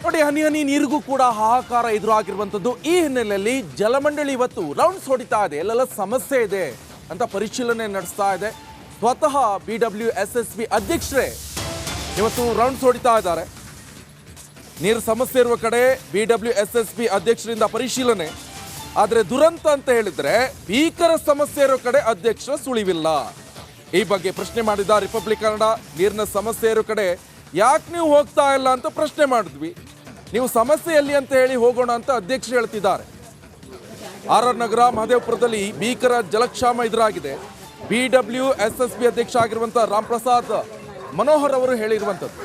ನೋಡಿ, ಹನಿ ಹನಿ ನೀರಿಗೂ ಕೂಡ ಹಾಹಾಕಾರ ಎದುರಾಗಿರುವಂಥದ್ದು. ಈ ಹಿನ್ನೆಲೆಯಲ್ಲಿ ಜಲಮಂಡಳಿ ಇವತ್ತು ರೌಂಡ್ಸ್ ಹೊಡಿತಾ ಇದೆ, ಎಲ್ಲೆಲ್ಲ ಸಮಸ್ಯೆ ಇದೆ ಅಂತ ಪರಿಶೀಲನೆ ನಡೆಸ್ತಾ ಇದೆ. ಸ್ವತಃ BWSSB ಅಧ್ಯಕ್ಷರೇ ಇವತ್ತು ರೌಂಡ್ಸ್ ಹೊಡಿತಾ ಇದ್ದಾರೆ. ನೀರು ಸಮಸ್ಯೆ ಇರುವ ಕಡೆ BWSSB ಅಧ್ಯಕ್ಷರಿಂದ ಪರಿಶೀಲನೆ. ಆದರೆ ದುರಂತ ಅಂತ ಹೇಳಿದ್ರೆ ಭೀಕರ ಸಮಸ್ಯೆ ಇರೋ ಕಡೆ ಅಧ್ಯಕ್ಷರ ಸುಳಿವಿಲ್ಲ. ಈ ಬಗ್ಗೆ ಪ್ರಶ್ನೆ ಮಾಡಿದ ರಿಪಬ್ಲಿಕ್ ಕನ್ನಡ, ನೀರಿನ ಸಮಸ್ಯೆ ಇರೋ ಕಡೆ ಯಾಕೆ ನೀವು ಹೋಗ್ತಾ ಇಲ್ಲ ಅಂತ ಪ್ರಶ್ನೆ ಮಾಡಿದ್ವಿ. ನೀವು ಸಮಸ್ಯೆ ಎಲ್ಲಿ ಅಂತ ಹೇಳಿ ಹೋಗೋಣ ಅಂತ ಅಧ್ಯಕ್ಷರು ಹೇಳ್ತಿದ್ದಾರೆ. RR ನಗರ ಮಹದೇವಪುರದಲ್ಲಿ ಭೀಕರ ಜಲಕ್ಷಾಮ ಎದುರಾಗಿದೆ. BWSSB ಅಧ್ಯಕ್ಷ ಆಗಿರುವಂಥ ರಾಮ್ ಪ್ರಸಾದ್ ಮನೋಹರ್ ಅವರು ಹೇಳಿರುವಂಥದ್ದು.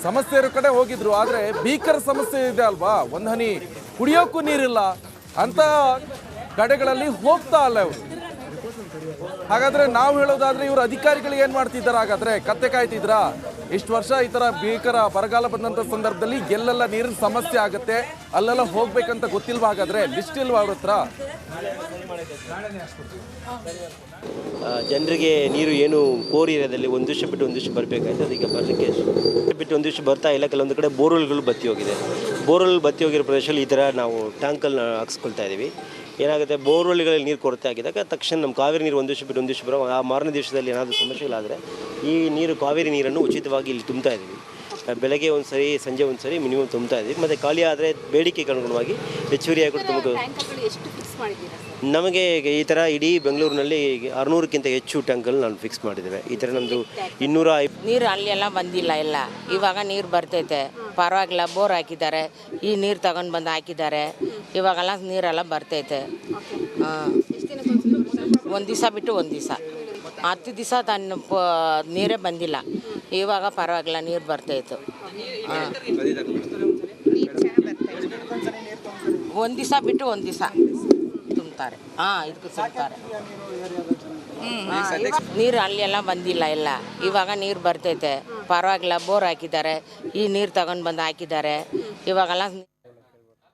ಸಮಸ್ಯೆ ಇರೋ ಕಡೆ ಹೋಗಿದ್ರು, ಆದರೆ ಭೀಕರ ಸಮಸ್ಯೆ ಇದೆ ಅಲ್ವಾ, ಒಂದು ಹನಿ ಕುಡಿಯೋಕ್ಕೂ ನೀರಿಲ್ಲ ಅಂತ ಕಡೆಗಳಲ್ಲಿ ಹೋಗ್ತಾ ಅಲ್ಲ ಇವರು. ಹಾಗಾದ್ರೆ ನಾವು ಹೇಳೋದಾದ್ರೆ ಇವರು ಅಧಿಕಾರಿಗಳು ಏನ್ ಮಾಡ್ತಿದ್ದಾರೆ? ಹಾಗಾದ್ರೆ ಕತ್ತೆ ಕಾಯ್ತಿದ್ರಾ? ಇಷ್ಟು ವರ್ಷ ಈ ತರ ಭೀಕರ ಬರಗಾಲ ಬಂದಂತ ಸಂದರ್ಭದಲ್ಲಿ ಎಲ್ಲೆಲ್ಲ ನೀರಿನ ಸಮಸ್ಯೆ ಆಗುತ್ತೆ ಅಲ್ಲೆಲ್ಲ ಹೋಗ್ಬೇಕಂತ ಗೊತ್ತಿಲ್ವಾ? ಹಾಗಾದ್ರೆ ಲಿಸ್ಟ್ ಇಲ್ವಾ ಅವ್ರ ಹತ್ರ? ಜನರಿಗೆ ನೀರು ಏನು ಕೋರ್ ಏರಿಯಾದಲ್ಲಿ ಒಂದು ದಿವಸ ಬಿಟ್ಟು ಒಂದು ದಿವಸ ಬರಬೇಕಾಯ್ತು. ಅದೀಗ ಬರಲಿಕ್ಕೆ ಬಿಟ್ಟು ಒಂದು ದಿವಸ ಬರ್ತಾ ಇಲ್ಲ. ಕೆಲವೊಂದು ಕಡೆ ಬೋರ್ವೆಲ್ಗಳು ಬತ್ತಿ ಹೋಗಿದೆ. ಬೋರ್ವೆಲ್ ಬತ್ತಿ ಹೋಗಿರೋ ಪ್ರದೇಶದಲ್ಲಿ ಈ ಥರ ನಾವು ಟ್ಯಾಂಕಲ್ಲಿ ಹಾಕ್ಸ್ಕೊಳ್ತಾ ಇದ್ದೀವಿ. ಏನಾಗುತ್ತೆ, ಬೋರ್ವೆಲ್ಗಳಲ್ಲಿ ನೀರು ಕೊರತೆ ಆಗಿದಾಗ ತಕ್ಷಣ ನಮ್ಮ ಕಾವೇರಿ ನೀರು ಒಂದು ದಿವಸ ಬಿಟ್ಟು ಒಂದು ದಿವಸ ಬರೋ ಆ ಮಾರನೇ ದಿವಸದಲ್ಲಿ ಏನಾದರೂ ಸಮಸ್ಯೆಗಳಾದರೆ ಈ ನೀರು ಕಾವೇರಿ ನೀರನ್ನು ಉಚಿತವಾಗಿ ಇಲ್ಲಿ ತುಂಬ್ತಾ ಇದ್ದೀವಿ. ಬೆಳಗ್ಗೆ ಒಂದು ಸರಿ, ಸಂಜೆ ಒಂದು ಸರಿ ಮಿನಿಮಮ್ ತುಂಬ್ತಾ ಇದ್ದೀವಿ. ಮತ್ತು ಖಾಲಿ ಆದರೆ ಬೇಡಿಕೆಗೆ ಅನುಗುಣವಾಗಿ ಹೆಚ್ಚುವರಿಯಾಗಿ ಕೂಡ ತುಂಬ ನಮಗೆ ಈ ಥರ ಇಡೀ ಬೆಂಗಳೂರಿನಲ್ಲಿ 600ಕ್ಕಿಂತ ಹೆಚ್ಚು ಟ್ಯಾಂಕ್ಗಳು ನಾನು ಫಿಕ್ಸ್ ಮಾಡಿದ್ದೇವೆ. ಈ ಥರ ನಮ್ಮದು 250 ನೀರು ಅಲ್ಲೆಲ್ಲ ಬಂದಿಲ್ಲ. ಎಲ್ಲ ಇವಾಗ ನೀರು ಬರ್ತೈತೆ, ಪರವಾಗಿಲ್ಲ. ಬೋರ್ ಹಾಕಿದ್ದಾರೆ, ಈ ನೀರು ತಗೊಂಡು ಬಂದು ಹಾಕಿದ್ದಾರೆ. ಇವಾಗೆಲ್ಲ ನೀರೆಲ್ಲ ಬರ್ತೈತೆ. ಒಂದು ದಿವಸ ಬಿಟ್ಟು ಒಂದು ದಿವಸ, 10 ದಿವಸ ನೀರೇ ಬಂದಿಲ್ಲ. ಇವಾಗ ಪರವಾಗಿಲ್ಲ, ನೀರು ಬರ್ತೈತೆ. ಒಂದು ದಿವಸ ಬಿಟ್ಟು ಒಂದು ದಿವಸ ತುಂಬ್ತಾರೆ. ಇದಕ್ಕೆ ತುಂಬ್ತಾರೆ. ನೀರು ಅಲ್ಲೆಲ್ಲ ಬಂದಿಲ್ಲ. ಎಲ್ಲ ಇವಾಗ ನೀರು ಬರ್ತೈತೆ, ಪರವಾಗಿಲ್ಲ. ಬೋರ್ ಹಾಕಿದ್ದಾರೆ, ಈ ನೀರು ತಗೊಂಡು ಬಂದು ಹಾಕಿದ್ದಾರೆ. ಇವಾಗೆಲ್ಲ